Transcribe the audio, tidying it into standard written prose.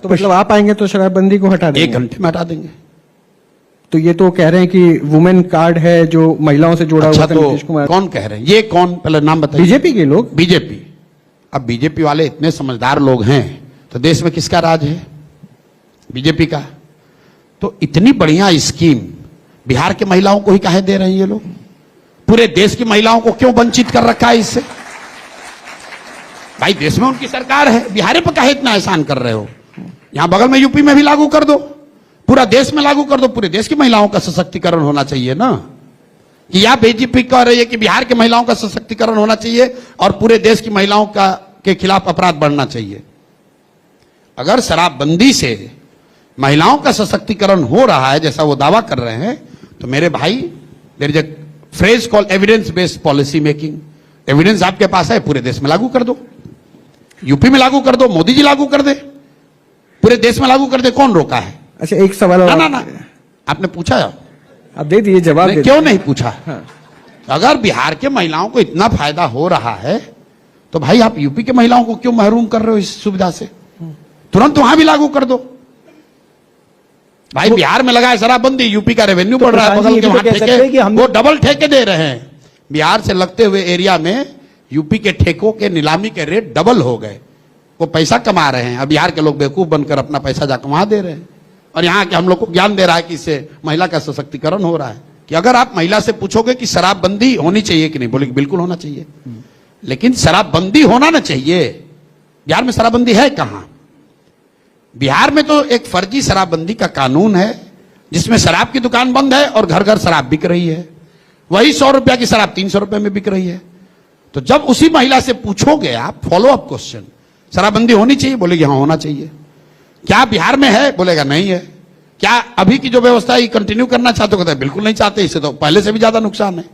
तो मतलब आप आएंगे तो शराबबंदी को हटा देंगे? 1 घंटे में हटा देंगे। तो ये तो कह रहे हैं कि वुमेन कार्ड है जो महिलाओं से जोड़ा अच्छा, हुआ था तो नीतीश कुमार। कौन कह रहे हैं? ये कौन, पहले नाम बताइए। बीजेपी के लोग। बीजेपी। अब बीजेपी वाले इतने समझदार लोग हैं तो देश में किसका राज है? बीजेपी का। तो इतनी बढ़िया स्कीम बिहार के महिलाओं को ही काहे दे रहे हैं ये लोग? पूरे देश की महिलाओं को क्यों वंचित कर रखा है इससे? भाई देश में उनकी सरकार है, बिहार पर काहे इतना एहसान कर रहे हो? यहां बगल में यूपी में भी लागू कर दो, पूरा देश में लागू कर दो। पूरे देश की महिलाओं का सशक्तिकरण होना चाहिए ना, कि या बीजेपी कह रही है कि बिहार के महिलाओं का सशक्तिकरण होना चाहिए और पूरे देश की महिलाओं का के खिलाफ अपराध बढ़ना चाहिए। अगर शराबबंदी से महिलाओं का सशक्तिकरण हो रहा है जैसा वो दावा कर रहे हैं, तो मेरे भाई, there is a phrase called evidence based policy making. Evidence आपके पास है, पूरे देश में लागू कर दो, यूपी में लागू कर दो, मोदी जी लागू कर दे, पूरे देश में लागू कर दे। कौन रोका है? अच्छा, एक सवाल और। ना, आपने पूछा? आप दे दिए जवाब। क्यों नहीं पूछा? हाँ। अगर बिहार के महिलाओं को इतना फायदा हो रहा है तो भाई आप यूपी के महिलाओं को क्यों महरूम कर रहे हो इस सुविधा से? तुरंत वहां भी लागू कर दो। भाई बिहार में लगा है शराबबंदी, यूपी का रेवेन्यू बढ़ रहा है, बगल के वहां ठेके वो डबल ठेके दे रहे हैं। बिहार से लगते हुए एरिया में यूपी के ठेकों के नीलामी के रेट डबल हो गए, वो पैसा कमा रहे हैं। अब बिहार के लोग बेवकूफ बनकर अपना पैसा जाकर वहां दे रहे हैं, और यहाँ के हम लोग को ज्ञान दे रहा है कि इससे महिला का सशक्तिकरण हो रहा है। कि अगर आप महिला से पूछोगे कि शराबबंदी होनी चाहिए कि नहीं, बोले बिल्कुल होना चाहिए, लेकिन शराबबंदी होना ना चाहिए। बिहार में शराबबंदी है कहां? बिहार में तो एक फर्जी शराबबंदी का कानून है जिसमें शराब की दुकान बंद है और घर घर शराब बिक रही है। वही 100 रुपया की शराब 300 रुपए में बिक रही है। तो जब उसी महिला से पूछोगे आप फॉलो अप क्वेश्चन, शराबबंदी होनी चाहिए, बोलेगी हाँ होना चाहिए। क्या बिहार में है? बोलेगा नहीं है। क्या अभी की जो व्यवस्था है कंटिन्यू करना चाहते हो? कहते हैं बिल्कुल नहीं चाहते, इससे तो पहले से भी ज्यादा नुकसान है।